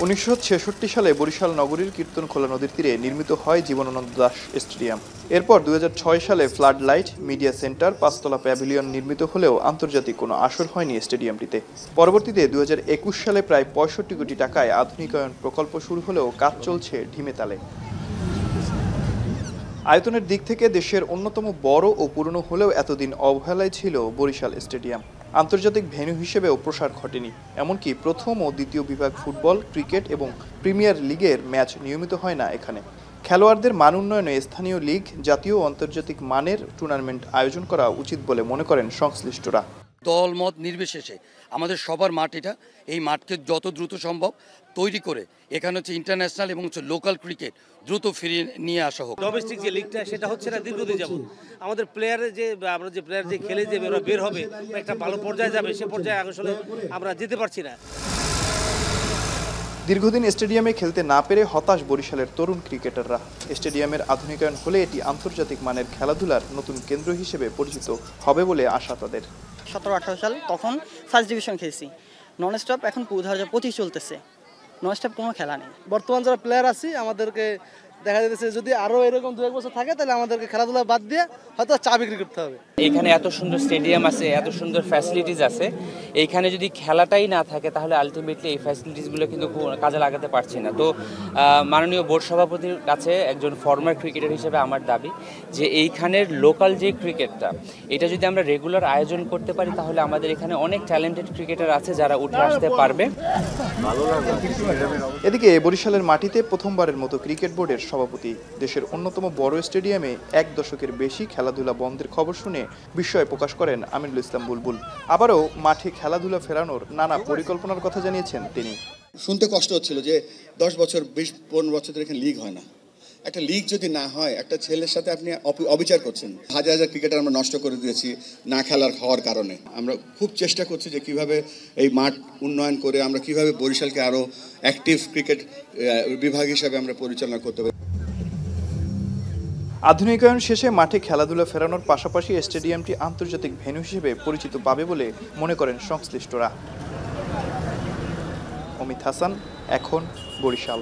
1966 সালে বরিশাল নগরীর কীর্তনখোলা নদীর তীরে নির্মিত হয় জীবনানন্দ দাশ স্টেডিয়াম। এরপর 2006 সালে ফ্লাড লাইট মিডিয়া সেন্টার, পাঁচতলা প্যাভিলিয়ন নির্মিত হলেও আন্তর্জাতিক কোনো আসর হয়নি স্টেডিয়ামটিতে। পরবর্তীতে 2021 সালে প্রায় 65 কোটি টাকায় আধুনিকায়ন প্রকল্প শুরু হলেও কাজ চলছে ঢিমে তালে। আয়তনের দিক থেকে দেশের অন্যতম বড় ও পুরনো হলেও এতদিন অবহেলায় ছিল বরিশাল স্টেডিয়াম। আন্তর্জাতিক ভেন্যু হিসেবেও প্রসার ঘটেনি, এমনকি প্রথম ও দ্বিতীয় বিভাগ ফুটবল, ক্রিকেট এবং প্রিমিয়ার লিগের ম্যাচ নিয়মিত হয় না এখানে। খেলোয়াড়দের মান উন্নয়নে স্থানীয় লিগ, জাতীয় ও আন্তর্জাতিক মানের টুর্নামেন্ট আয়োজন করা উচিত বলে মনে করেন সংশ্লিষ্টরা। দল মত নির্বিশেষে আমাদের সবার মাঠ এটা, এই মাঠকে যত দ্রুত সম্ভব তৈরি করে এখানে হচ্ছে ইন্টারন্যাশনাল এবং লোকাল ক্রিকেট দ্রুত ফিরিয়ে নিয়ে আসা হোক। ডোমেস্টিক যে লিগটা সেটা হচ্ছে না দীর্ঘদিন যাবত। আমাদের প্লেয়ারের যে আমরা যে প্লেয়ার যে খেলে যে ওরা বের হবে একটা ভালো পর্যায়ে যাবে, সে পর্যায়ে আসলে আমরা যেতে পারছি না। দীর্ঘদিন স্টেডিয়ামে খেলতে না পেরে হতাশ বরিশালের তরুণ ক্রিকেটাররা। স্টেডিয়ামের আধুনিকায়ন হলে এটি আন্তর্জাতিক মানের খেলাধুলার নতুন কেন্দ্র হিসেবে পরিচিত হবে বলে আশা তাদের। 17-18 সাল তখন ফার্স্ট ডিভিশন খেলছি, নন স্টপ এখন 2025 চলতেছে, নন স্টপ কোনো খেলা নেই। বর্তমান যারা প্লেয়ার আছি আমাদেরকে দেখা যাচ্ছে যদি আরো এরকম 2-1 বছর থাকে তাহলে আমাদেরকে খেলাধুলা বাদ দিয়ে হয়তো চা বিক্রি করতে হবে। এখানে এত সুন্দর স্টেডিয়াম আছে, এত সুন্দর ফ্যাসিলিটিস আছে, এইখানে যদি খেলাটাই না থাকে তাহলে আলটিমেটলি এই ফ্যাসিলিটিসগুলো কিন্তু কাজে লাগাতে পারছি না। তো মাননীয় বোর্ড সভাপতির কাছে একজন ফর্মার ক্রিকেটার হিসেবে আমার দাবি যে এইখানের লোকাল যে ক্রিকেটটা এটা যদি আমরা রেগুলার আয়োজন করতে পারি তাহলে আমাদের এখানে অনেক ট্যালেন্টেড ক্রিকেটার আছে যারা উঠে আসতে পারবে। এদিকে বরিশালের মাটিতে প্রথমবারের মতো ক্রিকেট বোর্ডের সভাপতি। দেশের অন্যতম বড় স্টেডিয়ামে 1 দশকের বেশি খেলাধুলা বন্ধের খবর শুনে বিস্ময় প্রকাশ করেন আমিনুল ইসলাম বুলবুল। আবারও মাঠে খেলাধুলা ফেরানোর নানা পরিকল্পনার কথা জানিয়েছেন তিনি। শুনতে কষ্ট হচ্ছিল যে 10 বছর 20-15 বছর ধরে এখানে লিগ হয় না। একটা লিগ যদি না হয়, একটা ছেলের সাথে আপনি অবিচার করছেন। হাজার হাজার ক্রিকেটার আমরা নষ্ট করে দিয়েছি না খেলার হওয়ার কারণে। আমরা খুব চেষ্টা করছি যে কিভাবে এই মাঠ উন্নয়ন করে আমরা কিভাবে বরিশালকে আরো অ্যাক্টিভ ক্রিকেট বিভাগ হিসাবে আমরা পরিচালনা করতে পারি। আধুনিকায়ন শেষে মাঠে খেলাধুলা ফেরানোর পাশাপাশি স্টেডিয়ামটি আন্তর্জাতিক ভেন্যু হিসেবে পরিচিত পাবে বলে মনে করেন সংশ্লিষ্টরা। অমিত হাসান, এখন, বরিশাল।